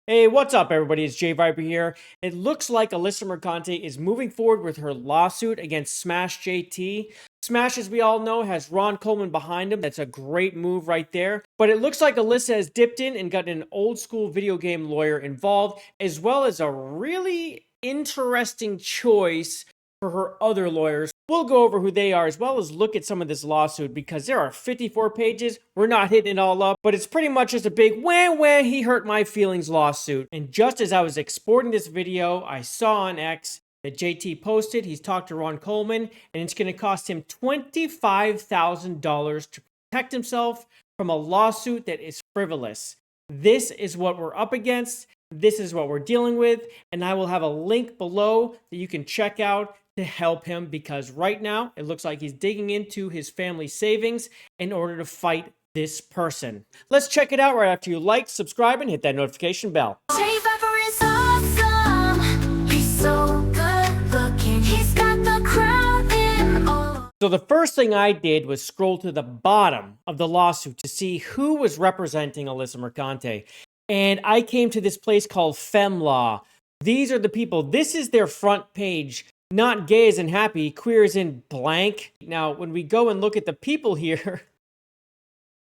Hey, what's up, everybody? It's JayViper here. It looks like Alyssa Mercante is moving forward with her lawsuit against Smash JT. Smash, as we all know, has Ron Coleman behind him. That's a great move right there. But it looks like Alyssa has dipped in and gotten an old school video game lawyer involved, as well as a really interesting choice for her other lawyers. We'll go over who they are as well as look at some of this lawsuit because there are 54 pages. We're not hitting it all up, but it's pretty much just a big wah, he hurt my feelings lawsuit. And just as I was exporting this video, I saw on X that JT posted, he's talked to Ron Coleman, and it's going to cost him $25,000 to protect himself from a lawsuit that is frivolous. This is what we're up against. This is what we're dealing with, and I will have a link below that you can check out to help him because right now it looks like he's digging into his family savings in order to fight this person. Let's check it out right after you like, subscribe, and hit that notification bell. JayViper is awesome. He's so good looking. He's got the crowd in awe. So the first thing I did was scroll to the bottom of the lawsuit to see who was representing Alyssa Mercante. And I came to this place called FemLaw. These are the people. This is their front page. Not gay as in happy, queer as in blank. Now, when we go and look at the people here,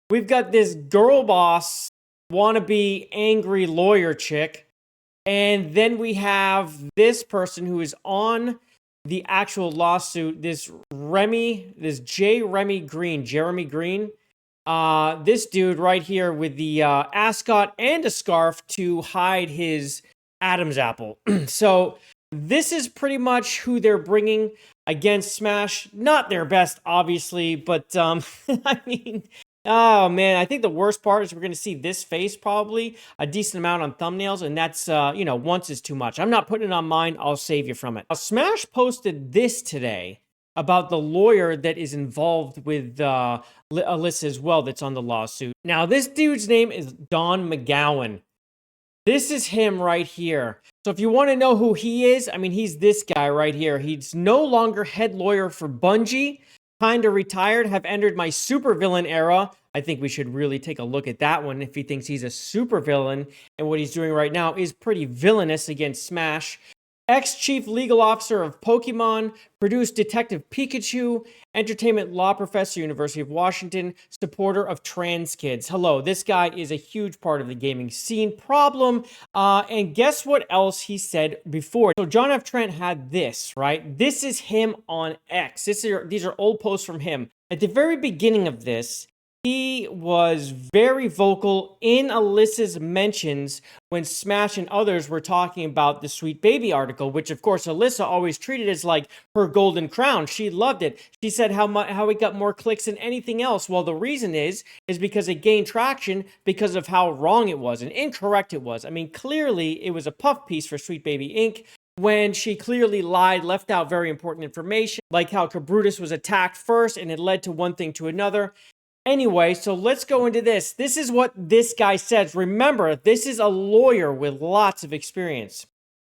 we've got this girl boss, wannabe angry lawyer chick. And then we have this person who is on the actual lawsuit, this Jeremy Green. This dude right here with the ascot and a scarf to hide his Adam's apple. So this is pretty much who they're bringing against Smash. Not their best, obviously, but I mean, oh man, I think the worst part is we're going to see this face probably a decent amount on thumbnails, and that's, once is too much. I'm not putting it on mine. I'll save you from it. Now, Smash posted this today about the lawyer that is involved with Alyssa as well that's on the lawsuit. Now, this dude's name is Don McGowan. This is him right here. So if you want to know who he is, I mean, he's this guy right here. He's no longer head lawyer for Bungie, kind of retired, have entered my supervillain era. I think we should really take a look at that one if he thinks he's a supervillain. And what he's doing right now is pretty villainous against Smash. Ex-chief legal officer of Pokemon, produced Detective Pikachu, entertainment law professor, University of Washington, supporter of trans kids. Hello, this guy is a huge part of the gaming scene problem. And guess what else he said before? So John F. Trent had this, right? This is him on X. These are old posts from him. At the very beginning of this, he was very vocal in Alyssa's mentions when Smash and others were talking about the Sweet Baby article, which of course Alyssa always treated as like her golden crown. She loved it. She said how it got more clicks than anything else. Well, the reason is because it gained traction because of how wrong it was and incorrect it was. I mean, clearly it was a puff piece for Sweet Baby Inc. when she clearly lied, left out very important information, like how Cabrutus was attacked first and it led to one thing to another. Anyway, so let's go into this. This is what this guy says. Remember, this is a lawyer with lots of experience.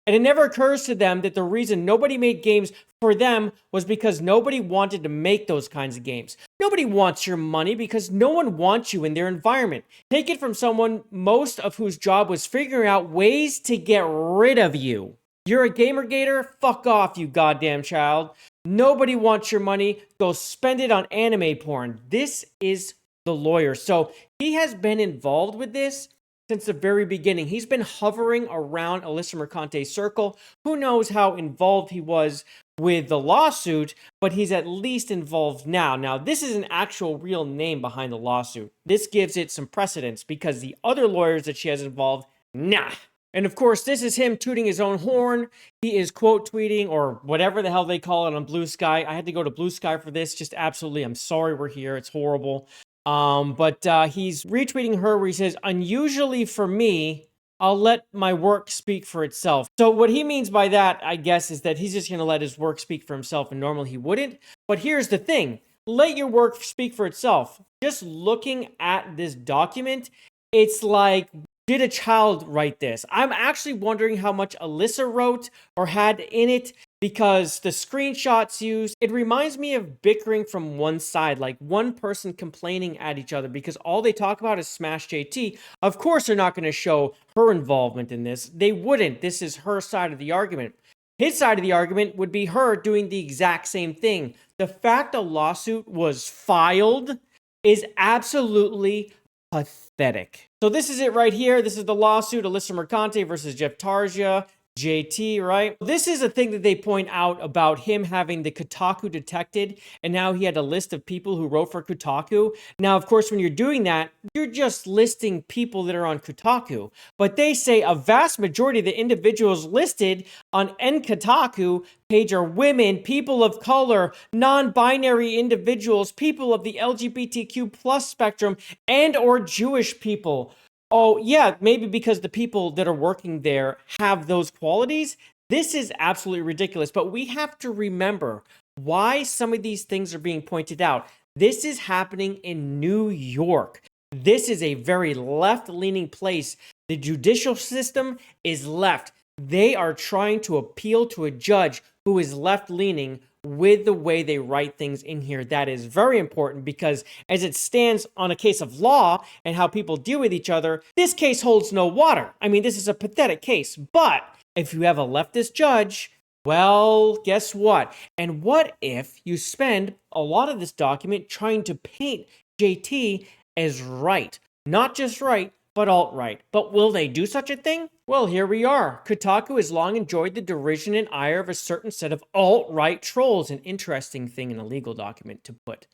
And it never occurs to them that the reason nobody made games for them was because nobody wanted to make those kinds of games. Nobody wants your money because no one wants you in their environment. Take it from someone most of whose job was figuring out ways to get rid of you. You're a gamer-gator? Fuck off, you goddamn child. Nobody wants your money. Go spend it on anime porn. This is the lawyer. So he has been involved with this since the very beginning. He's been hovering around Alyssa Mercante's circle. Who knows how involved he was with the lawsuit, but he's at least involved now. Now, this is an actual real name behind the lawsuit. This gives it some precedence because the other lawyers that she has involved, nah. And of course, this is him tooting his own horn. He is quote tweeting or whatever the hell they call it on Blue Sky. I had to go to Blue Sky for this. Just absolutely, I'm sorry we're here. It's horrible. But he's retweeting her where he says, unusually for me, I'll let my work speak for itself. So what he means by that, I guess, is that he's just going to let his work speak for himself, and normally he wouldn't. But here's the thing. Let your work speak for itself. Just looking at this document, it's like, did a child write this? I'm actually wondering how much Alyssa wrote or had in it. because the screenshots used, it reminds me of bickering from one side, like one person complaining at each other because all they talk about is Smash JT. Of course, they're not going to show her involvement in this. They wouldn't. This is her side of the argument. His side of the argument would be her doing the exact same thing. The fact a lawsuit was filed is absolutely pathetic. So this is it right here. This is the lawsuit, Alyssa Mercante versus Jeff Tarja. JT, right? This is a thing that they point out about him having the Kotaku detected, and now he had a list of people who wrote for Kotaku. Now, of course, when you're doing that, you're just listing people that are on Kotaku. But they say a vast majority of the individuals listed on Kotaku page are women, people of color, non-binary individuals, people of the LGBTQ plus spectrum, and or Jewish people. Oh, yeah, maybe because the people that are working there have those qualities. This is absolutely ridiculous, but we have to remember why some of these things are being pointed out. This is happening in New York. This is a very left-leaning place. The judicial system is left. They are trying to appeal to a judge who is left-leaning with the way they write things in here. That is very important because as it stands on a case of law and how people deal with each other, this case holds no water. I mean, this is a pathetic case. But if you have a leftist judge, well, guess what? And what if you spend a lot of this document trying to paint JT as right? Not just right, but alt-right. But will they do such a thing? Well, here we are. Kotaku has long enjoyed the derision and ire of a certain set of alt-right trolls, an interesting thing in a legal document to put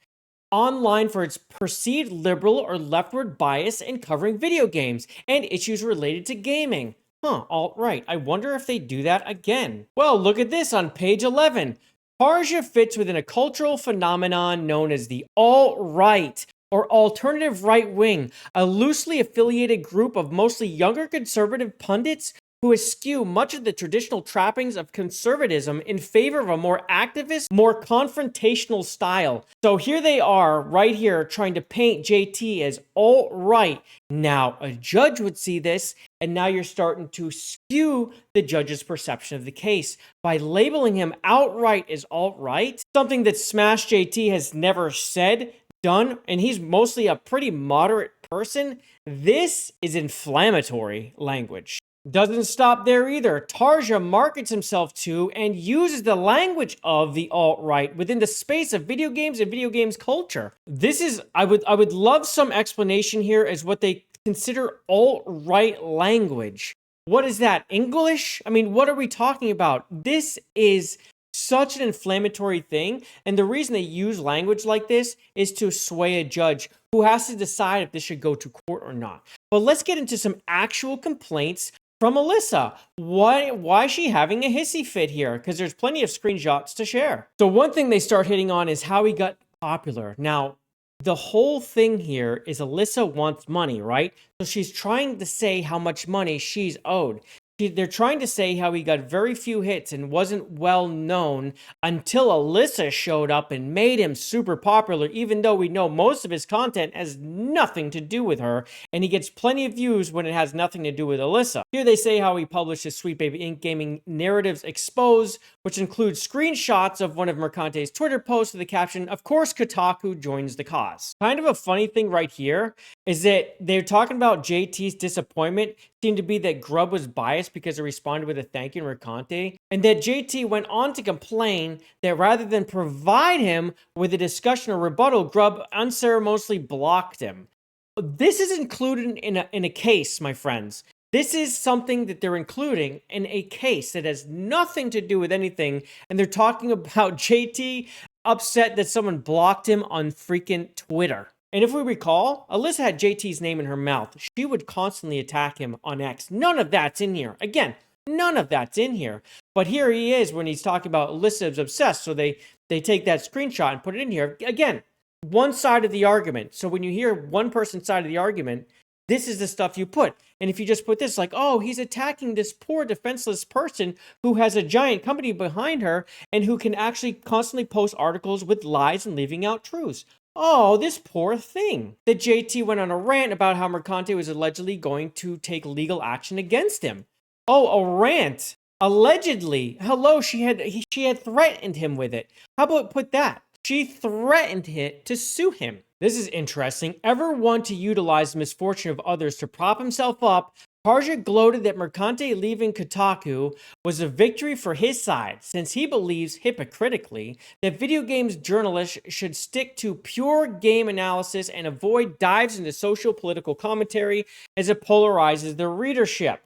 online for its perceived liberal or leftward bias in covering video games and issues related to gaming. Alt-right. I wonder if they do that again. Well, look at this on page 11. Tarja fits within a cultural phenomenon known as the alt-right, or alternative right wing, a loosely affiliated group of mostly younger conservative pundits who eschew much of the traditional trappings of conservatism in favor of a more activist, more confrontational style. So here they are, right here, trying to paint JT as alt-right. Now, a judge would see this, and now you're starting to skew the judge's perception of the case by labeling him outright as alt-right, something that Smash JT has never said, done, and he's mostly a pretty moderate person. This is inflammatory language. Doesn't stop there either. Tarja markets himself to and uses the language of the alt-right within the space of video games and video games culture. This is, I would love some explanation here as what they consider alt-right language. What is that? English? I mean, what are we talking about? This is such an inflammatory thing, and the reason they use language like this is to sway a judge who has to decide if this should go to court or not. But let's get into some actual complaints from Alyssa. Why is she having a hissy fit here? Because there's plenty of screenshots to share. So one thing they start hitting on is how he got popular. Now, the whole thing here is Alyssa wants money, right? So she's trying to say how much money she's owed. They're trying to say how he got very few hits and wasn't well known until Alyssa showed up and made him super popular, even though we know most of his content has nothing to do with her, and he gets plenty of views when it has nothing to do with Alyssa. Here they say how he published his Sweet Baby Inc. gaming narratives exposed, which includes screenshots of one of Mercante's Twitter posts with the caption, "Of course Kotaku joins the cause." Kind of a funny thing right here is that they're talking about JT's disappointment seemed to be that Grub was biased because it responded with a thank you to Mercante, and that JT went on to complain that rather than provide him with a discussion or rebuttal, Grub unceremoniously blocked him. This is included in a case, my friends. This is something that they're including in a case that has nothing to do with anything, and they're talking about JT upset that someone blocked him on freaking Twitter. And if we recall, Alyssa had JT's name in her mouth. She would constantly attack him on X. None of that's in here. Again, none of that's in here. But here he is when he's talking about Alyssa's obsessed. So they take that screenshot and put it in here. Again, one side of the argument. So when you hear one person's side of the argument, this is the stuff you put. And if you just put this like, oh, he's attacking this poor defenseless person who has a giant company behind her and who can actually constantly post articles with lies and leaving out truths. Oh, this poor thing. The JT went on a rant about how Mercante was allegedly going to take legal action against him. Oh, a rant Allegedly, hello, she had threatened him with it. How about put that? She threatened it to sue him. This is interesting. Ever want to utilize the misfortune of others to prop himself up? Tarja gloated that Mercante leaving Kotaku was a victory for his side, since he believes, hypocritically, that video games journalists should stick to pure game analysis and avoid dives into social-political commentary as it polarizes their readership.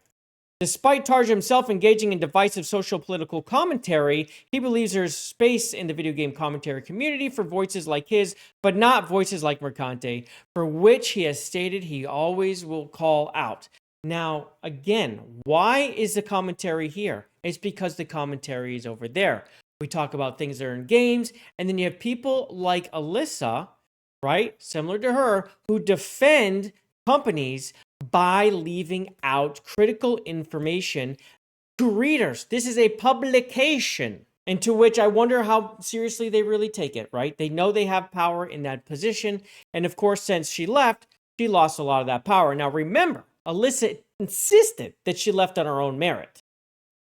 Despite Tarja himself engaging in divisive social political commentary, he believes there's space in the video game commentary community for voices like his, but not voices like Mercante, for which he has stated he always will call out. Now, again, why is the commentary here? It's because the commentary is over there. We talk about things that are in games, and then you have people like Alyssa, right, similar to her, who defend companies by leaving out critical information to readers. This is a publication, and to which I wonder how seriously they really take it, right? They know they have power in that position, and of course, since she left, she lost a lot of that power. Now remember, Alyssa insisted that she left on her own merit.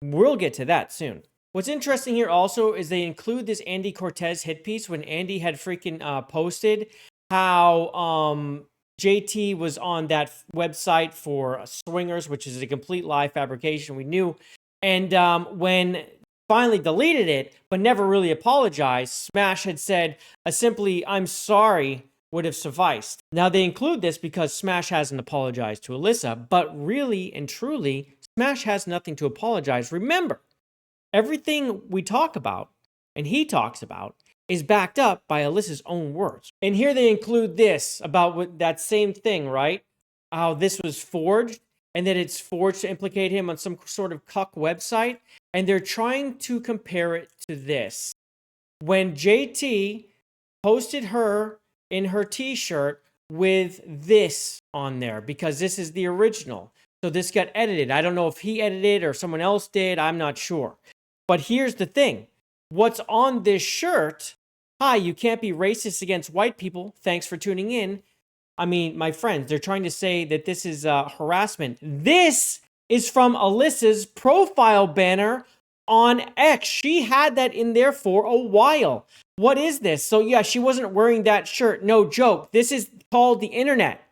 We'll get to that soon. What's interesting here also is they include this Andy Cortez hit piece when Andy had freaking posted how JT was on that website for swingers, which is a complete lie fabrication, we knew. And when finally deleted it, but never really apologized, Smash had said simply, "I'm sorry," would have sufficed. Now they include this because Smash hasn't apologized to Alyssa, but really and truly, Smash has nothing to apologize. Remember, everything we talk about, and he talks about, is backed up by Alyssa's own words. And here they include this about that same thing, right? How this was forged, and that it's forged to implicate him on some sort of cuck website. And they're trying to compare it to this. When JT posted her in her t-shirt with this on there, because this is the original. So this got edited. I don't know if he edited or someone else did. I'm not sure. But here's the thing. What's on this shirt? Hi, you can't be racist against white people. Thanks for tuning in. I mean, my friends, they're trying to say that this is harassment. This is from Alyssa's profile banner on X. She had that in there for a while. What is this? So yeah, she wasn't wearing that shirt. No joke. This is called the internet.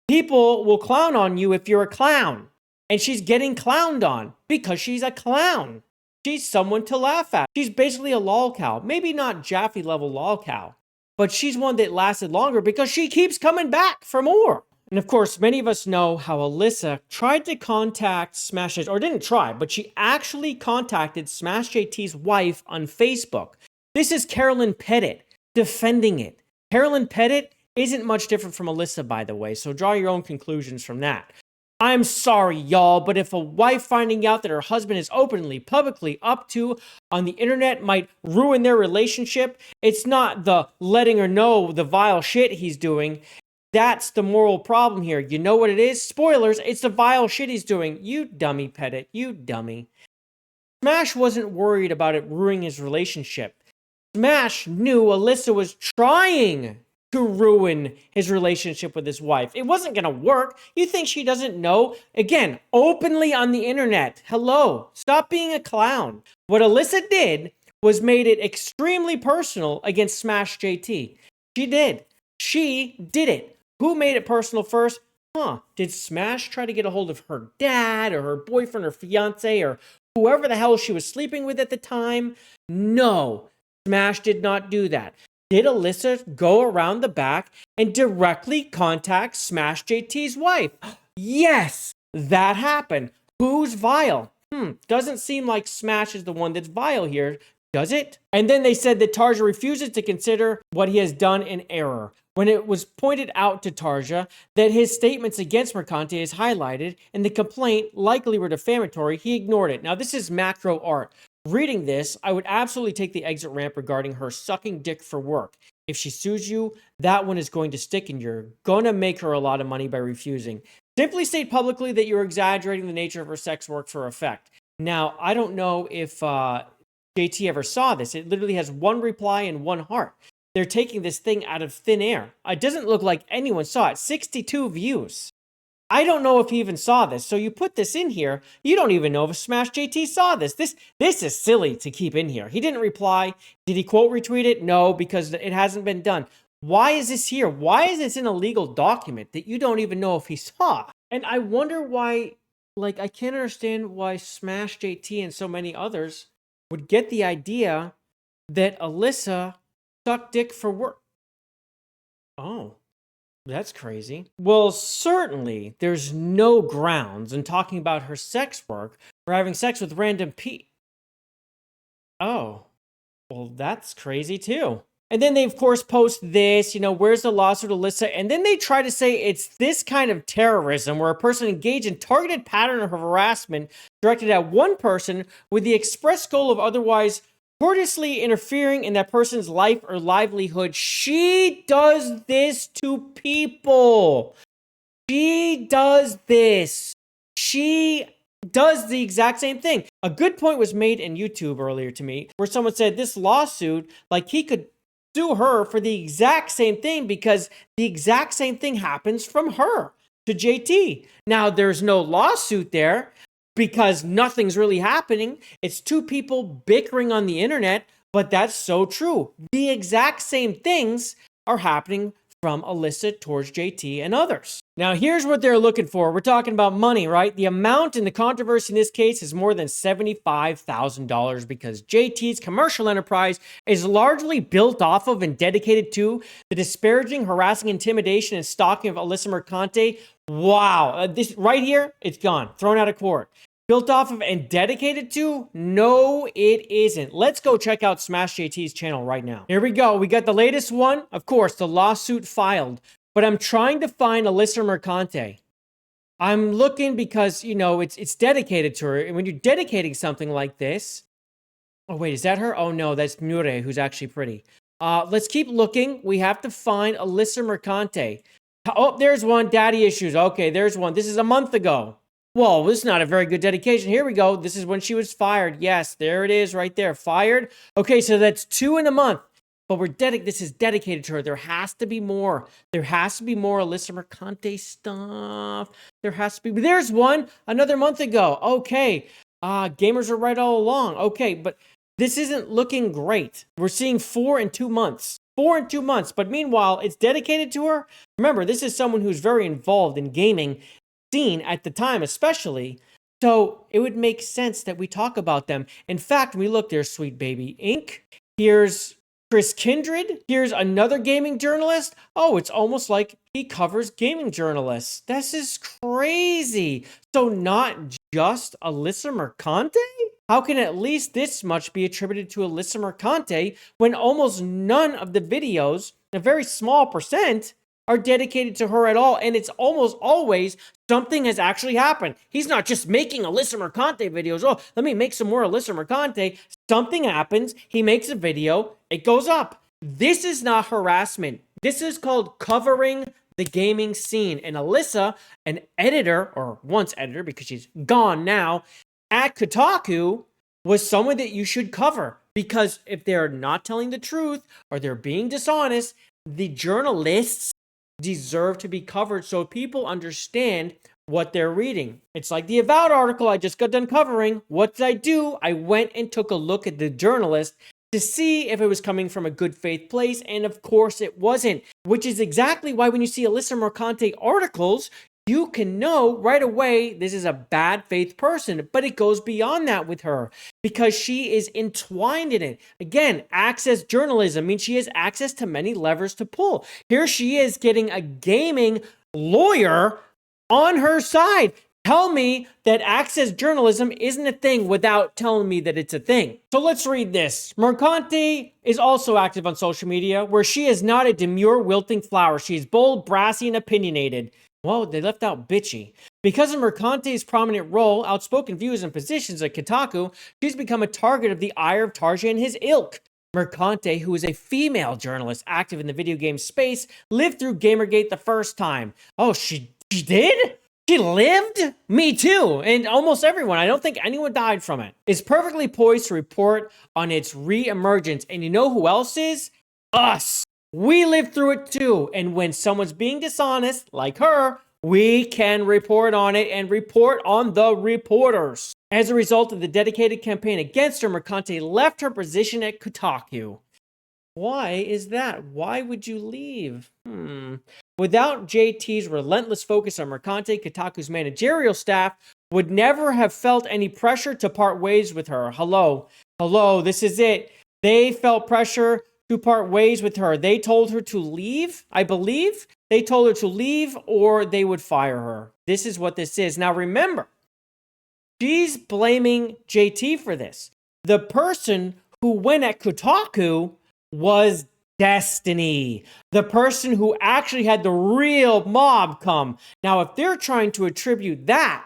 People will clown on you if you're a clown. And she's getting clowned on because she's a clown. She's someone to laugh at. She's basically a lolcow. Maybe not Jaffe level lolcow, but she's one that lasted longer because she keeps coming back for more. And of course, many of us know how Alyssa tried to contact Smash JT, or didn't try, but she actually contacted Smash JT's wife on Facebook. This is Carolyn Pettit defending it. Carolyn Pettit isn't much different from Alyssa, by the way, so draw your own conclusions from that. I'm sorry, y'all, but if a wife finding out that her husband is openly, publicly up to on the internet might ruin their relationship, it's not the letting her know the vile shit he's doing. That's the moral problem here. You know what it is? Spoilers, it's the vile shit he's doing. You dummy, Pettit, you dummy. Smash wasn't worried about it ruining his relationship. Smash knew Alyssa was trying to ruin his relationship with his wife. It wasn't going to work. You think she doesn't know? Again, openly on the internet. Hello, stop being a clown. What Alyssa did was made it extremely personal against Smash JT. She did. She did it. Who made it personal first? Did Smash try to get a hold of her dad or her boyfriend or fiance or whoever the hell she was sleeping with at the time? No, Smash did not do that. Did Alyssa go around the back and directly contact Smash JT's wife? Yes, that happened. Who's vile? Doesn't seem like Smash is the one that's vile here, does it? And then they said that Tarja refuses to consider what he has done in error. When it was pointed out to Tarja that his statements against Mercante is highlighted and the complaint likely were defamatory, he ignored it. Now, this is macro art. Reading this, I would absolutely take the exit ramp regarding her sucking dick for work. If she sues you, that one is going to stick and you're gonna make her a lot of money by refusing. Simply state publicly that you're exaggerating the nature of her sex work for effect. Now, I don't know if JT ever saw this. It literally has one reply and one heart. They're taking this thing out of thin air. It doesn't look like anyone saw it. 62 views. I don't know if he even saw this. So you put this in here. You don't even know if Smash JT saw this. This is silly to keep in here. He didn't reply. Did he quote retweet it? No, because it hasn't been done. Why is this here? Why is this in a legal document that you don't even know if he saw? And I wonder why, like, I can't understand why Smash JT and so many others would get the idea that Alyssa sucked dick for work. Oh. That's crazy. Well, certainly there's no grounds in talking about her sex work or having sex with random Oh, well, that's crazy too. And then they, of course, post this, where's the lawsuit, Alyssa? And then they try to say it's this kind of terrorism where a person engaged in targeted pattern of harassment directed at one person with the express goal of otherwise courteously interfering in that person's life or livelihood. She does this to people. She does this. She does the exact same thing. A good point was made in YouTube earlier to me where someone said this lawsuit, like he could sue her for the exact same thing because the exact same thing happens from her to JT. Now, there's no lawsuit there because nothing's really happening. It's two people bickering on the internet, but that's so true. The exact same things are happening from Alyssa towards JT and others. Now, here's what they're looking for. We're talking about money, right? The amount in the controversy in this case is more than $75,000 because JT's commercial enterprise is largely built off of and dedicated to the disparaging, harassing, intimidation, and stalking of Alyssa Mercante. Wow. This right here, it's gone. Thrown out of court. Built off of and dedicated to? No, it isn't. Let's go check out Smash JT's channel right now. Here we go. We got the latest one. Of course, the lawsuit filed. But I'm trying to find Alyssa Mercante. I'm looking because, it's dedicated to her. And when you're dedicating something like this... Oh, wait, is that her? Oh, no, that's Nure, who's actually pretty. Let's keep looking. We have to find Alyssa Mercante. Oh, there's one. Daddy issues. Okay, there's one. This is a month ago. Whoa, this is not a very good dedication. Here we go. This is when she was fired. Yes, there it is right there. Fired. Okay, so that's 2 in a month. But this is dedicated to her. There has to be more. There has to be more Alyssa Mercante stuff. There has to be. There's one another month ago. Okay. Gamers are right all along. Okay, but this isn't looking great. We're seeing 4 in 2 months. 4 in 2 months. But meanwhile, it's dedicated to her. Remember, this is someone who's very involved in gaming scene at the time, especially. So it would make sense that we talk about them. In fact, we look, there's Sweet Baby Inc. Here's Chris Kindred. Here's another gaming journalist. Oh, it's almost like he covers gaming journalists. This is crazy. So not just Alyssa Mercante? How can at least this much be attributed to Alyssa Mercante when almost none of the videos, a very small percent, are dedicated to her at all, and it's almost always something has actually happened. He's not just making Alyssa Mercante videos. Oh, let me make some more Alyssa Mercante. Something happens, he makes a video, it goes up. This is not harassment. This is called covering the gaming scene. And Alyssa, an editor, or once editor because she's gone now, at Kotaku, was someone that you should cover. Because if they're not telling the truth or they're being dishonest, the journalists deserve to be covered so people understand what they're reading. It's like the Avowed article I just got done covering. What did I do? I went and took a look at the journalist to see if it was coming from a good faith place, and of course it wasn't, which is exactly why when you see Alyssa Mercante articles, you can know right away this is a bad faith person, but it goes beyond that with her because she is entwined in it. Again, access journalism means she has access to many levers to pull. Here she is getting a gaming lawyer on her side. Tell me that access journalism isn't a thing without telling me that it's a thing. So let's read this. Mercante is also active on social media where she is not a demure wilting flower. She's bold, brassy, and opinionated. Whoa, they left out bitchy. Because of Mercante's prominent role, outspoken views, and positions at Kotaku, she's become a target of the ire of Tarja and his ilk. Mercante, who is a female journalist active in the video game space, lived through Gamergate the first time. Oh, she did? She lived? Me too. And almost everyone. I don't think anyone died from it. Is perfectly poised to report on its re-emergence. And you know who else is? Us. We lived through it too, and when someone's being dishonest, like her, we can report on it and report on the reporters. As a result of the dedicated campaign against her, Mercante left her position at Kotaku. Why is that? Why would you leave? Without JT's relentless focus on Mercante, Kotaku's managerial staff would never have felt any pressure to part ways with her. Hello, this is it. They felt pressure to part ways with her. They told her to leave, I believe. They told her to leave or they would fire her. This is what this is. Now remember, she's blaming JT for this. The person who went at Kotaku was Destiny, the person who actually had the real mob come. Now, if they're trying to attribute that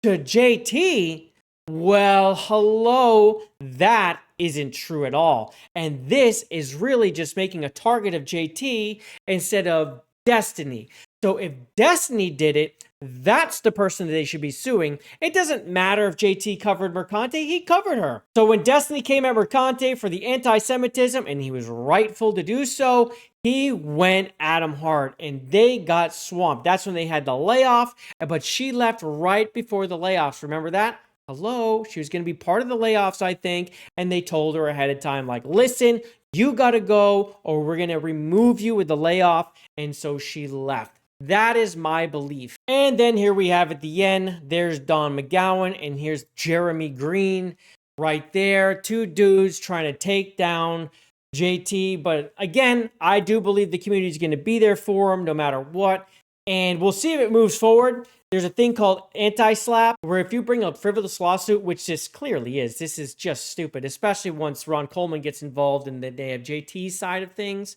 to JT, well, hello, that isn't true at all. And this is really just making a target of JT instead of Destiny. So if Destiny did it, that's the person that they should be suing. It doesn't matter if JT covered Mercante, he covered her. So when Destiny came at Mercante for the anti-Semitism, and he was rightful to do so, he went at him hard and they got swamped. That's when they had the layoff, but she left right before the layoffs. Remember that? Hello, she was going to be part of the layoffs, I think, and they told her ahead of time, like, listen, you got to go or we're going to remove you with the layoff, and so she left. That is my belief. And then here we have at the end, there's Don McGowan and here's Jeremy Green right there. Two dudes trying to take down JT. But again, I do believe the community is going to be there for him no matter what. And we'll see if it moves forward. There's a thing called anti-slap, where if you bring a frivolous lawsuit, which this clearly is, this is just stupid, especially once Ron Coleman gets involved and they have JT's side of things.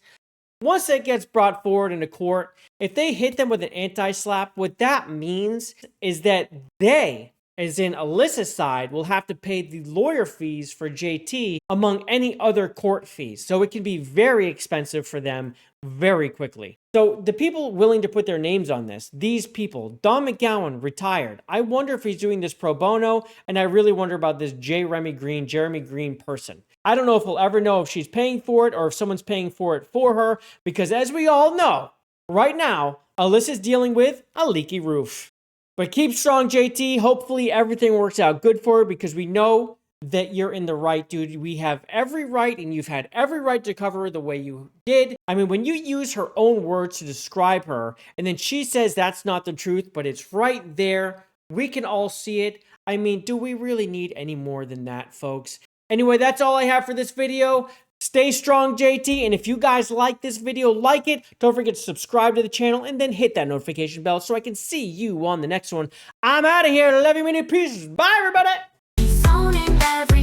Once that gets brought forward into court, if they hit them with an anti-slap, what that means is that they, as in Alyssa's side, will have to pay the lawyer fees for JT among any other court fees. So it can be very expensive for them very quickly. So the people willing to put their names on this, these people, Don McGowan, retired. I wonder if he's doing this pro bono, and I really wonder about this Jeremy Green person. I don't know if we'll ever know if she's paying for it or if someone's paying for it for her, because as we all know, right now, Alyssa's dealing with a leaky roof. But keep strong, JT. Hopefully everything works out good for her, because we know that you're in the right, dude. We have every right, and you've had every right to cover her the way you did. I mean, when you use her own words to describe her, and then she says that's not the truth, but it's right there, we can all see it. I mean, do we really need any more than that, folks? Anyway, that's all I have for this video. Stay strong, JT, and if you guys like this video, like it. Don't forget to subscribe to the channel and then hit that notification bell so I can see you on the next one. I'm out of here. Love you, many pieces. Bye, everybody. He's owning every